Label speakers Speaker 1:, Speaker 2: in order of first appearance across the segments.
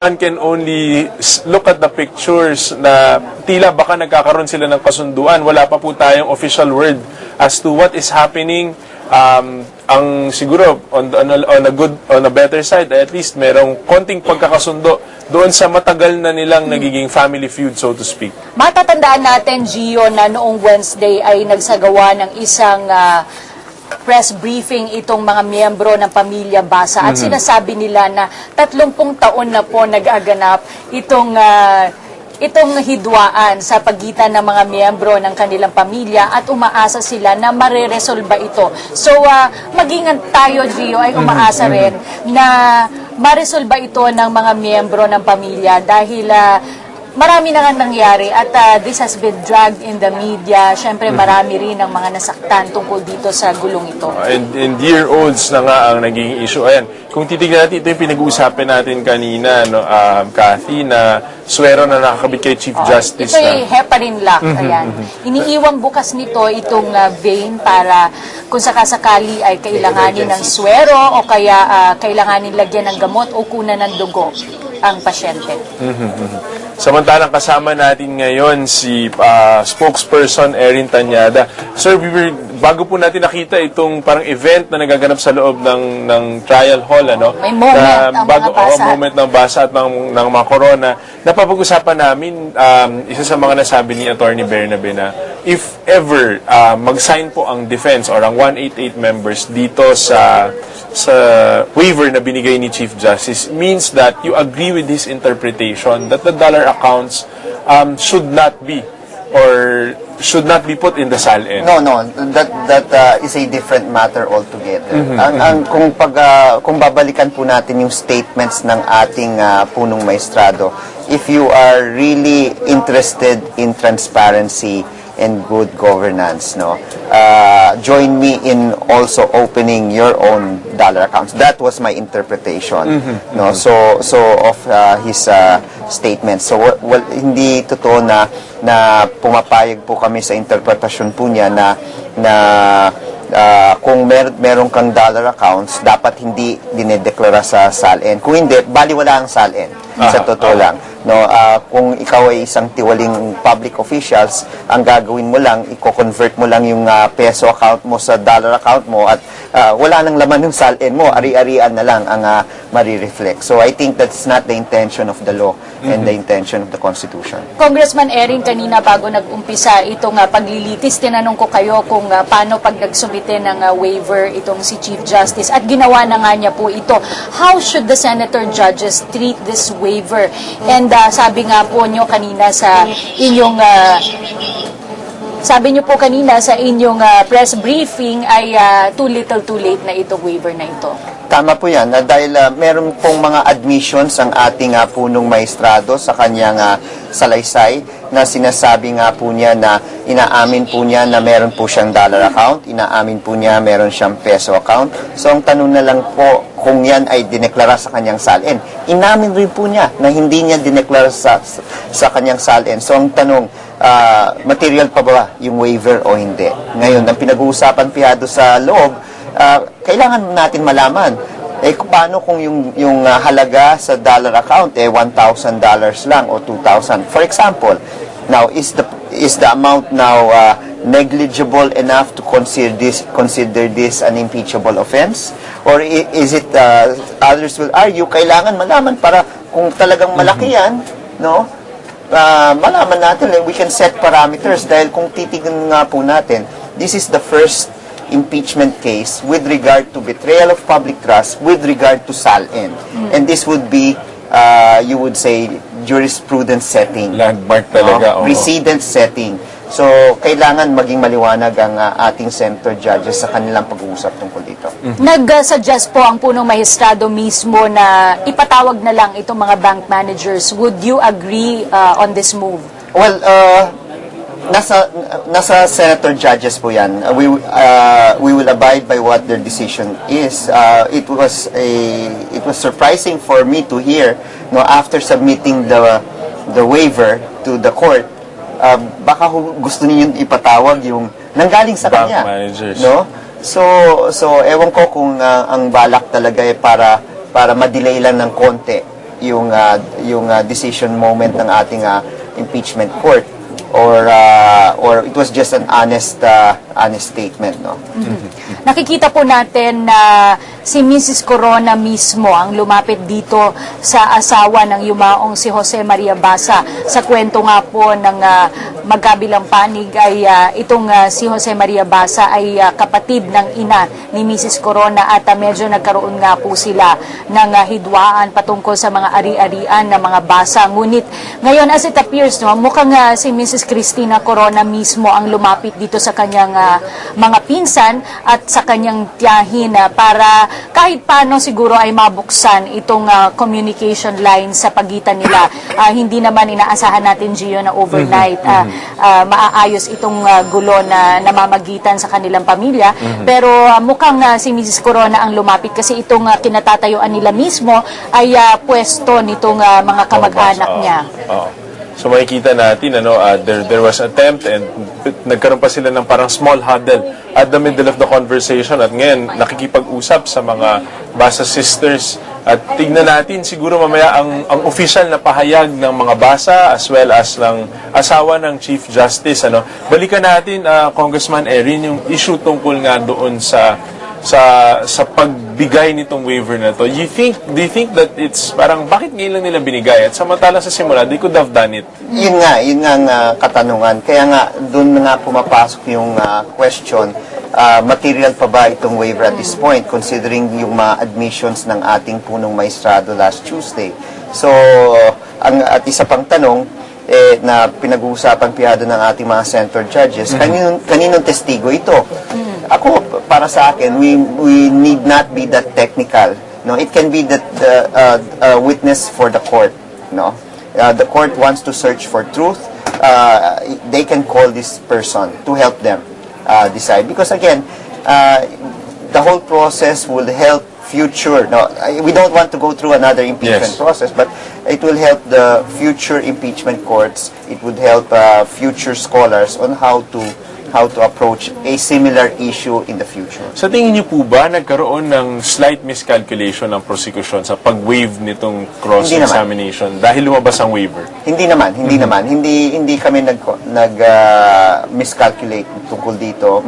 Speaker 1: one can only look at the pictures na tila baka nagkakaroon sila ng kasunduan. Wala pa po tayong official word as to what is happening. Ang siguro on a better side, at least merong konting pagkakasundo doon sa matagal na nilang nagiging family feud, so to speak.
Speaker 2: Matatandaan natin, Gio, na noong Wednesday ay nagsagawa ng isang press briefing itong mga miyembro ng Pamilya Basa at sinasabi nila na 30 taon na po nag-aganap itong hidwaan sa pagitan ng mga miyembro ng kanilang pamilya at umaasa sila na mareresolba ito. So, maging tayo, Gio, ay umaasa rin na maresolba ito ng mga miyembro ng pamilya dahil marami na nga nangyari at this has been dragged in the media. Siyempre, marami rin ang mga nasaktan tungkol dito sa gulong ito.
Speaker 1: And year-olds na nga ang naging issue. Ayan, kung titignan natin, ito yung pinag-uusapan natin kanina, no, Kathy, na swero na nakakabit kay Chief Justice.
Speaker 2: Ito yung heparin lock. Ayan. Iniiwang bukas nito itong vein para kung sakasakali ay kailanganin ng swero o kaya kailanganin lagyan ng gamot o kunan ng dugo ang pasyente.
Speaker 1: Samantalang kasama natin ngayon si spokesperson Erin Tanyada. Sir, bago po natin nakita itong parang event na nagaganap sa loob ng trial hall, ano?
Speaker 2: May moment ang mga basa.
Speaker 1: Moment ng basa at ng mga corona. Napapag-usapan namin, isa sa mga nasabi ni Attorney Bernabe na if ever mag-sign po ang defense or ang 188 members dito sa waiver na binigay ni Chief Justice means that you agree with his interpretation that the dollar accounts should not be put in the SALN.
Speaker 3: No, that is a different matter altogether. Kung babalikan po natin yung statements ng ating punong maestrado, if you are really interested in transparency and good governance, join me in also opening your own dollar accounts. That was my interpretation, So of his statement. So hindi totoo na pumapayag po kami sa interpretasyon po niya na kung meron kang dollar accounts, dapat hindi dinedeklara sa SALN. Kung hindi, baliwala ang SALN. Sa totoo lang. Kung ikaw ay isang tiwaling public officials, ang gagawin mo lang, i-convert mo lang yung peso account mo sa dollar account mo at wala nang laman yung SALN mo, ari-arian na lang ang marireflect. So I think that's not the intention of the law and the intention of the Constitution.
Speaker 2: Congressman Erin, kanina bago nag-umpisa itong paglilitis, tinanong ko kayo kung paano pag nagsumite ng waiver itong si Chief Justice at ginawa na nga niya po ito. How should the senator judges treat this waiver? And sabi nga po nyo kanina sa inyong press briefing ay too little too late na itong waiver na ito.
Speaker 3: Tama po yan, dahil meron pong mga admissions ang ating punong maestrado sa kanyang salaysay na sinasabi nga po niya na inaamin po niya na meron po siyang dollar account, inaamin po niya meron siyang peso account. So ang tanong na lang po kung yan ay dineklara sa kanyang SALN. Inamin rin po niya na hindi niya dineklara sa kanyang SALN. So ang tanong, material pa ba yung waiver o hindi? Ngayon, ang pinag-uusapan piyado sa loob, kailangan natin malaman paano kung yung halaga sa dollar account $1,000 lang o $2,000. For example, now is the amount now negligible enough to consider this an impeachable offense, or is it others will argue kailangan malaman para kung talagang malaki yan, malaman natin, we can set parameters dahil kung titignan nga po natin, this is the first impeachment case with regard to betrayal of public trust with regard to SALN. And this would be, you would say, jurisprudence setting.
Speaker 1: Landmark talaga.
Speaker 3: Precedent setting. So, kailangan maging maliwanag ang ating senator judges sa kanilang pag-uusap tungkol dito.
Speaker 2: Nag-suggest po ang punong maestrado mismo na ipatawag na lang itong mga bank managers. Would you agree on this move?
Speaker 3: Well, nasa senator judges po yan. We will abide by what their decision is. It was surprising for me to hear, after submitting the waiver to the court, baka gusto niyo ipatawag yung nanggaling sa
Speaker 1: bank
Speaker 3: kanya,
Speaker 1: managers.
Speaker 3: So ewan ko kung ang balak talaga para ma-delay lang ng konti yung decision moment ng ating impeachment court, or it was just an honest statement, no?
Speaker 2: Nakikita po natin na si Mrs. Corona mismo ang lumapit dito sa asawa ng yumaong si Jose Maria Basa. Sa kwento nga po ng magkabilang panig ay itong si Jose Maria Basa ay kapatid ng ina ni Mrs. Corona, at medyo nagkaroon nga po sila ng hidwaan patungkol sa mga ari-arian ng mga Basa. Ngunit ngayon, as it appears, no, mukhang si Mrs. Cristina Corona mismo ang lumapit dito sa kanyang mga pinsan at sa kanyang tiyahin para kahit paano siguro ay mabuksan itong communication line sa pagitan nila. Hindi naman inaasahan natin, Gio, na overnight maaayos itong gulo na namamagitan sa kanilang pamilya. Pero mukhang si Mrs. Corona ang lumapit kasi itong kinatatayuan nila mismo ay pwesto nitong mga kamag-anak niya.
Speaker 1: So makikita natin, there was attempt and nagkaroon pa sila ng parang small huddle at the middle of the conversation, at ngayon nakikipag-usap sa mga Basa sisters. At tignan natin siguro mamaya ang official na pahayag ng mga Basa as well as ng asawa ng Chief Justice. Balikan natin, Congressman Erin, yung issue tungkol nga doon sa pagbigay nitong waiver na to. Do you think that it's parang bakit ngayon lang nila binigay at samantalang sa simula they could have done it?
Speaker 3: Yun nga ang katanungan. Kaya nga doon nga pumapasok yung question, material pa ba itong waiver at this point, considering yung mga admissions ng ating punong maestrado last Tuesday. So at isa pang tanong na pinag-uusapan piyado ng ating mga center judges, kaninong testigo ito? Ako, para sa akin, we need not be that technical. No, it can be that witness for the court. No, the court wants to search for truth. They can call this person to help them decide. Because again, the whole process will help future. No, we don't want to go through another impeachment process, but it will help the future impeachment courts. It would help future scholars on how to approach a similar issue in the future.
Speaker 1: Sa tingin niyo po ba nagkaroon ng slight miscalculation ng prosecution sa pag-waive nitong cross-examination dahil lumabas ang waiver?
Speaker 3: Hindi naman. Hindi kami miscalculate tungkol dito.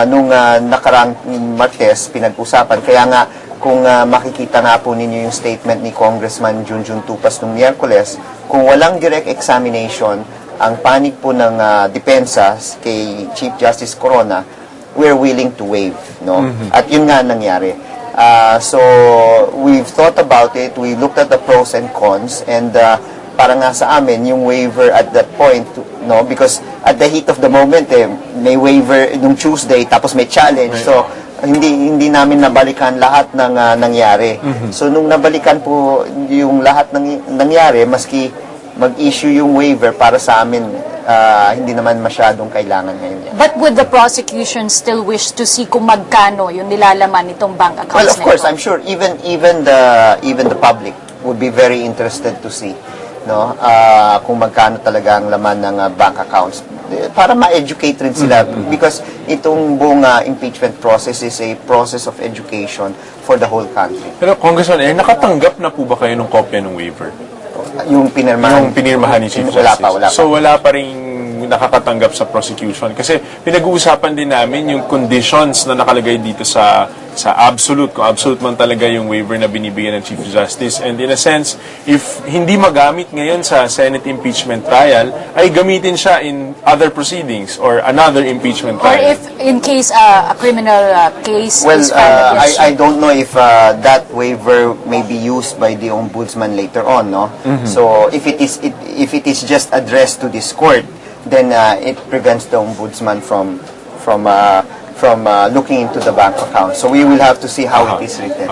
Speaker 3: Nung nakarang Martes, pinag-usapan. Kaya nga, kung makikita nga po ninyo yung statement ni Congressman Junjun Tupas nung Miyerkules, kung walang direct examination, ang panig po ng depensa kay Chief Justice Corona, we're willing to waive, no? At yun nga nangyari. So we've thought about it, we looked at the pros and cons, and para nga sa amin yung waiver at that point, no, because at the heat of the moment may waiver nung Tuesday tapos may challenge. So hindi namin nabalikan lahat ng nangyari. So nung nabalikan po yung lahat ng nangyari, maski mag-issue yung waiver, para sa amin hindi naman masyadong kailangan ngayon.
Speaker 2: But would the prosecution still wish to see kung magkano yung nilalaman nitong bank accounts?
Speaker 3: Well, of course, I'm sure even the public would be very interested to see, no, kung magkano talaga ang laman ng bank accounts, para ma-educate rin sila, because itong buong impeachment process is a process of education for the whole country.
Speaker 1: Pero Congressman, nakatanggap na po ba kayo ng kopya ng waiver?
Speaker 3: Yung pinirmahan
Speaker 1: ni Chief
Speaker 3: wala
Speaker 1: Justice.
Speaker 3: pa.
Speaker 1: So wala pa rin nakakatanggap sa prosecution. Kasi pinag-uusapan din namin yung conditions na nakalagay dito sa absolute, kung absolute man talaga yung waiver na binibigyan ng Chief Justice. And in a sense, if hindi magamit ngayon sa Senate impeachment trial, ay gamitin siya in other proceedings or another impeachment
Speaker 2: Or
Speaker 1: trial.
Speaker 2: if in case a criminal case is filed against
Speaker 3: I don't know if that waiver may be used by the ombudsman later on, no? So if it is just addressed to this court, then it prevents the ombudsman from looking into the bank account. So we will have to see how it is written.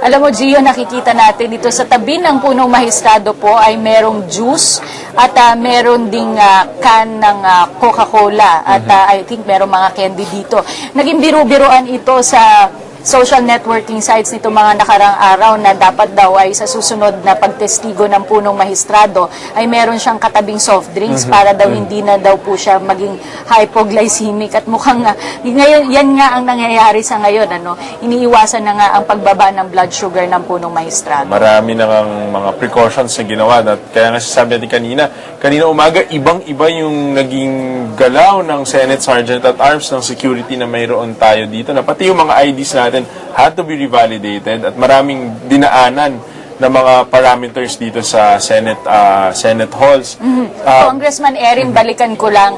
Speaker 2: Alam mo, Gio, nakikita natin dito sa tabi ng punong maestrado po ay merong juice at meron ding can ng Coca-Cola at I think merong mga candy dito. Naging biru-biruan ito sa social networking sites nito mga nakarang araw na dapat daw ay sa susunod na pagtestigo ng punong mahistrado ay meron siyang katabing soft drinks para daw hindi na daw po siya maging hypoglycemic at mukhang ngayon yan nga ang nangyayari sa ngayon, ano, iniiwasan na nga ang pagbaba ng blood sugar ng punong mahistrado.
Speaker 1: Marami na ngang mga precautions na ginawa. At kaya nga sabi natin kanina umaga, ibang-iba yung naging galaw ng Senate Sergeant at Arms ng security na mayroon tayo dito. Na pati yung mga IDs natin had to be revalidated at maraming dinaanan na mga parameters dito sa Senate halls.
Speaker 2: Congressman Erin, balikan ko lang,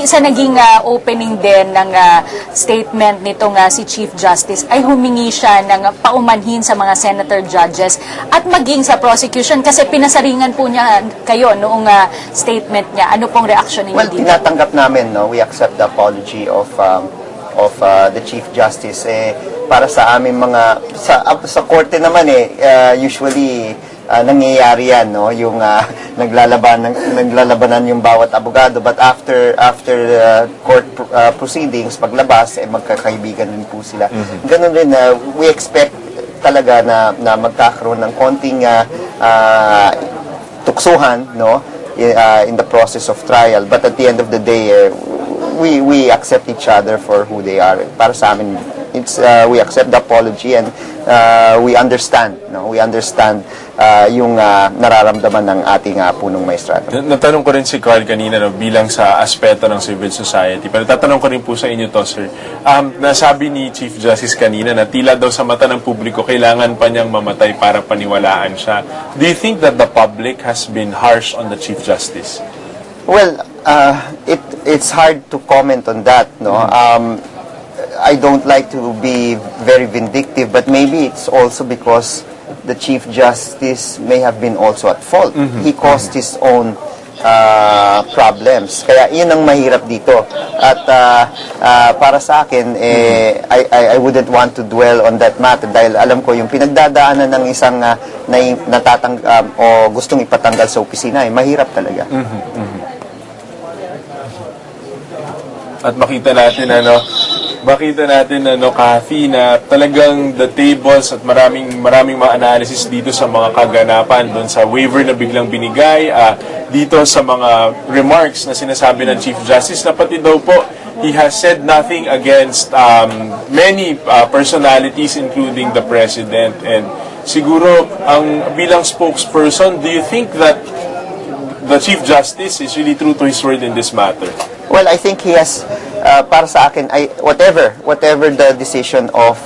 Speaker 2: sa naging opening din ng statement nitong si Chief Justice ay humingi siya ng paumanhin sa mga senator judges at maging sa prosecution kasi pinasaringan po niya kayo noong statement niya. Ano pong reaksyon ninyo
Speaker 3: Well,
Speaker 2: dito?
Speaker 3: tinatanggap namin, no? We accept the apology of the Chief Justice. Para sa aming mga sa korte naman usually nangyayari yan, no? Yung naglalabanan yung bawat abogado, but after court proceedings paglabas magkakaibigan din po sila. Ganun rin we expect talaga na magkakaroon ng konting tuksuhan, no? In the process of trial, but at the end of the day we accept each other for who they are. Para sa amin, we accept the apology and we understand, no? We understand yung nararamdaman ng ating punong maestrado.
Speaker 1: Natanong ko rin si Carl kanina, no, bilang sa aspeto ng civil society. Pero tatanong ko rin po sa inyo to, sir. Nasabi ni Chief Justice kanina na tila daw sa mata ng publiko, kailangan pa niyang mamatay para paniwalaan siya. Do you think that the public has been harsh on the Chief Justice?
Speaker 3: Well, it's hard to comment on that, no? I don't like to be very vindictive, but maybe it's also because the Chief Justice may have been also at fault. He caused his own problems. Kaya yun ang mahirap dito. At para sa akin, I wouldn't want to dwell on that matter dahil alam ko yung pinagdadaanan ng isang o gustong ipatanggal sa opisina, mahirap talaga.
Speaker 1: At makita natin Kathy, na talagang the tables at maraming mga analysis dito sa mga kaganapan doon sa waiver na biglang binigay, dito sa mga remarks na sinasabi ng Chief Justice na pati daw po he has said nothing against many personalities including the President. And siguro ang bilang spokesperson, do you think that the Chief Justice is really true to his word in this matter?
Speaker 3: Well, I think he has, para sa akin, whatever the decision of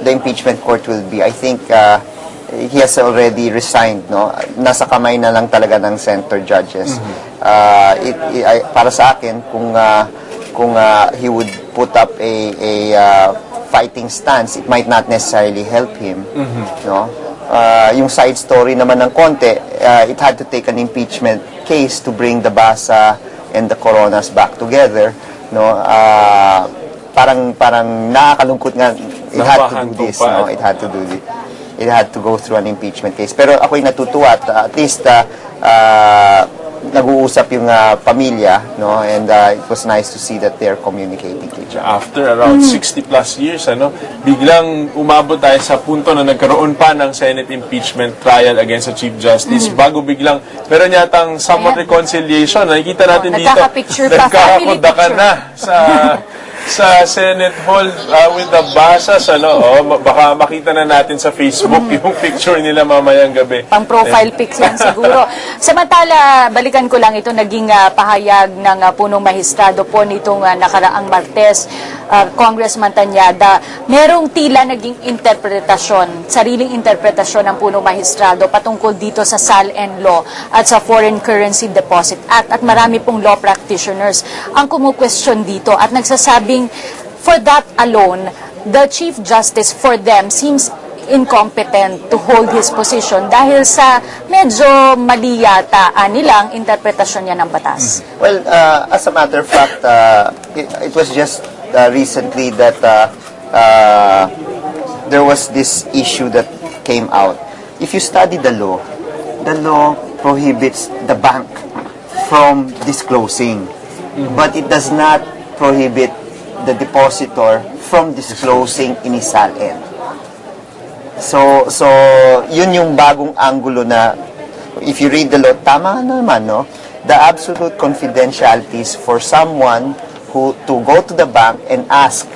Speaker 3: the impeachment court will be, I think he has already resigned, no? Nasa kamay na lang talaga ng center judges. Para sa akin, kung he would put up a fighting stance, it might not necessarily help him, no? Yung side story naman ng konti, it had to take an impeachment case to bring the Basa and the Coronas back together, no? Parang nakakalungkot nga, it had to do this, no? It had to go through an impeachment case. Pero ako'y natutuwa at least nag-uusap yung pamilya, no? And it was nice to see that they're communicating to each other.
Speaker 1: After around 60 plus years, biglang umabot tayo sa punto na nagkaroon pa ng Senate impeachment trial against the Chief Justice bago biglang meron yatang somewhat reconciliation. Nakikita natin dito,
Speaker 2: nagkaka-picture pa, family
Speaker 1: nagkakakundakan na sa Senate Hall with the Basas. Baka makita na natin sa Facebook yung picture nila mamayang gabi.
Speaker 2: Pang profile pics yan siguro. Samantala, balikan ko lang ito, naging pahayag ng punong mahistrado po nitong nakaraang Martes, Congressman Tañada. Merong tila naging interpretasyon, sariling interpretasyon ng punong mahistrado patungkol dito sa SAL-N law at sa Foreign Currency Deposit Act. At marami pong law practitioners ang kumukwestiyon dito at nagsasabing for that alone, the Chief Justice for them seems incompetent to hold his position dahil sa medyo mali yata nilang interpretasyon niya ng batas.
Speaker 3: Well, as a matter of fact, it was just recently that there was this issue that came out. If you study the law prohibits the bank from disclosing, but it does not prohibit the depositor from disclosing in his SALN. So yun yung bagong angulo na, if you read the law, tama naman, no? The absolute confidentiality is for someone who to go to the bank and ask,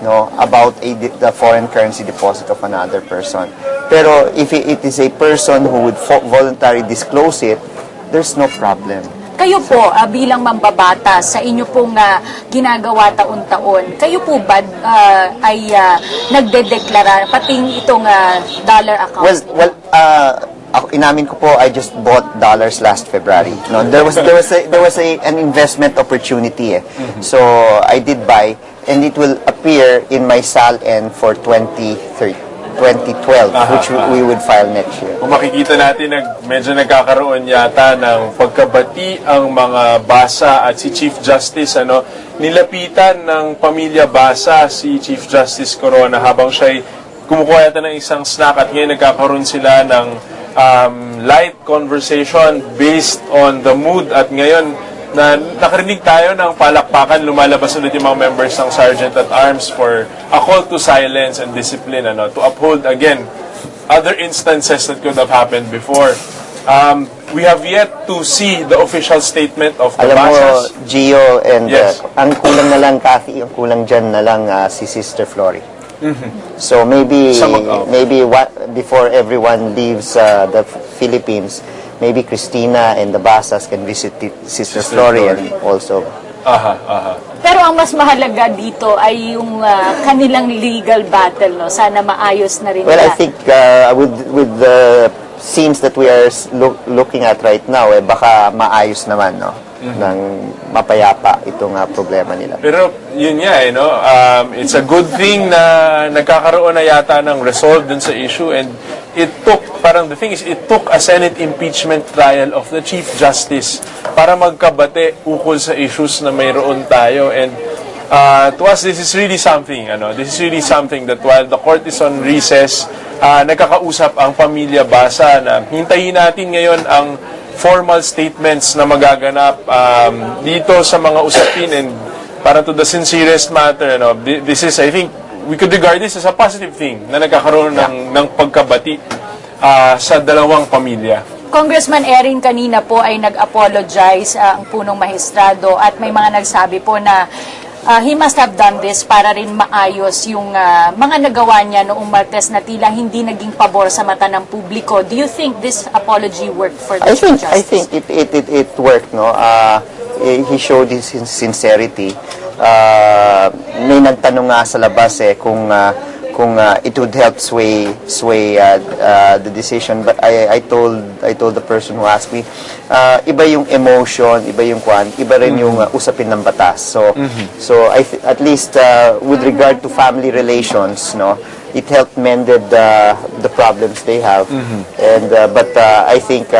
Speaker 3: no, about the foreign currency deposit of another person. Pero if it is a person who would voluntarily disclose it, there's no problem.
Speaker 2: Kayo po, bilang mambabata, sa inyo pong ginagawa taon-taon, kayo po ba ay nagdedeklara, pating itong dollar account?
Speaker 3: Well, ako, inamin ko po, I just bought dollars last February. No, there was an investment opportunity. So I did buy, and it will appear in my SALN for 2012, which we would file next year.
Speaker 1: Kung makikita natin, medyo nagkakaroon yata ng pagkabati ang mga Basa at si Chief Justice, nilapitan ng pamilya Basa si Chief Justice Corona habang siya'y kumukuha yata ng isang snack, at ngayon nagkakaroon sila ng light conversation based on the mood, at ngayon na nakarinig tayo ng palakpakan, lumalabas ulit yung mga members ng Sergeant at Arms for a call to silence and discipline, to uphold again other instances that could have happened before. We have yet to see the official statement of the
Speaker 3: Alam mo,
Speaker 1: Basas.
Speaker 3: Gio, and
Speaker 1: Yes.
Speaker 3: ang kulang na lang, Kathy, ang kulang dyan na lang si Sister Flory. So maybe before everyone leaves the Philippines, maybe Christina and the Basas can visit Sister Flory and also.
Speaker 2: Pero ang mas mahalaga dito ay yung kanilang legal battle, no? Sana maayos na rin
Speaker 3: Well, I
Speaker 2: nila.
Speaker 3: think with the scenes that we are looking at right now, baka maayos naman, no? Ng mapayapa itong problema nila.
Speaker 1: Pero yun nga, it's a good thing na nagkakaroon na yata ng resolve dun sa issue, and it took a Senate impeachment trial of the Chief Justice para magkabate ukol sa issues na mayroon tayo. And to us, this is really something, this is really something that while the court is on recess, nagkakausap ang pamilya Basa na hintayin natin ngayon ang formal statements na magaganap dito sa mga usapin, and para to the sincerest matter, this is, I think, we could regard this as a positive thing na nagkakaroon ng pagkabati sa dalawang pamilya.
Speaker 2: Congressman Erin kanina po ay nag-apologize ang punong mahistrado, at may mga nagsabi po na he must have done this para rin maayos yung mga nagawa niya noong Martes na tila hindi naging pabor sa mata ng publiko. Do you think this apology worked for the Chief Justice?
Speaker 3: I think it worked, no. He showed his sincerity. May nagtanong nga sa labas kung it would help sway the decision, but I told the person who asked me, iba yung emotion, iba yung iba rin yung usapin ng batas. So at least with regard to family relations, no, it helped mended the problems they have. And but I think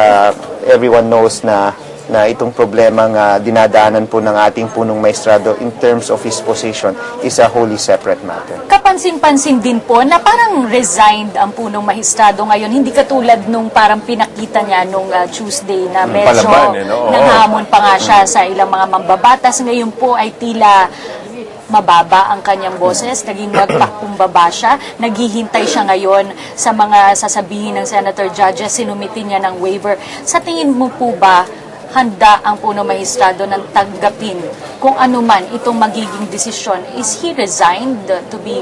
Speaker 3: everyone knows na itong problemang dinadaanan po ng ating punong maestrado in terms of his position is a wholly separate matter.
Speaker 2: Kapansin-pansin din po na parang resigned ang punong mahistrado ngayon. Hindi katulad nung parang pinakita niya nung Tuesday na medyo
Speaker 1: Palaban,
Speaker 2: nanghamon pa nga siya sa ilang mga mambabatas. Ngayon po ay tila mababa ang kanyang boses, naging magpakumbaba siya, naghihintay siya ngayon sa mga sasabihin ng Senator Judges, sinumiti niya ng waiver. Sa tingin mo po ba, handa ang punong mahistrado ng tanggapin kung ano man itong magiging desisyon? Is he resigned to be,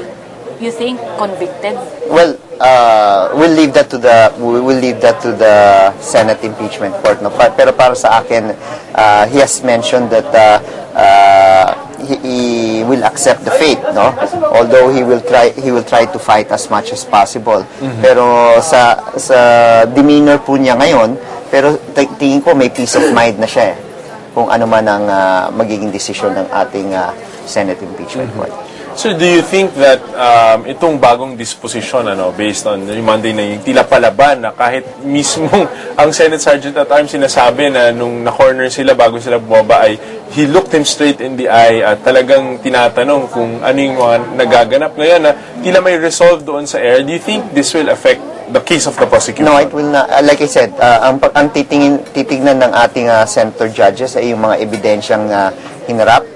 Speaker 2: you think, convicted?
Speaker 3: Well, we'll leave that to the Senate impeachment court, no. Pero para sa akin, he has mentioned that he will accept the fate, no. Although he will try to fight as much as possible. Pero sa demeanor po niya ngayon, pero tingin ko may peace of mind na siya kung ano man ang magiging desisyon ng ating Senate impeachment court.
Speaker 1: So do you think that itong bagong disposition, based on yung Monday na yung tila palaban, na kahit mismong ang Senate Sergeant at Arms sinasabi na nung na-corner sila bago sila bumaba ay he looked him straight in the eye at talagang tinatanong kung ano yung mga nagaganap ngayon na tila may resolve doon sa air, do you think this will affect the case of the prosecution?
Speaker 3: No, it will not. Like I said, ang titignan ng ating Senator Judges ay yung mga ebidensyang hinarap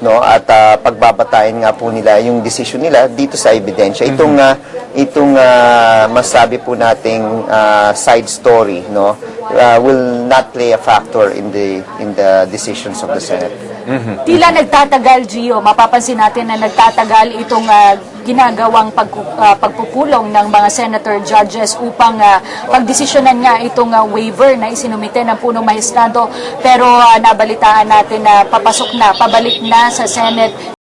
Speaker 3: no, at pagbabatayin nga po nila yung decision nila dito sa ebidensya. Itong masabi po nating side story, no, will not play a factor in the decisions of the Senate.
Speaker 2: Tila nagtatagal, Gio. Mapapansin natin na nagtatagal itong ginagawang pagpupulong ng mga senator judges upang pagdesisyonan nga itong waiver na isinumite ng punong maestrado. Pero nabalitaan natin na pabalik na sa Senate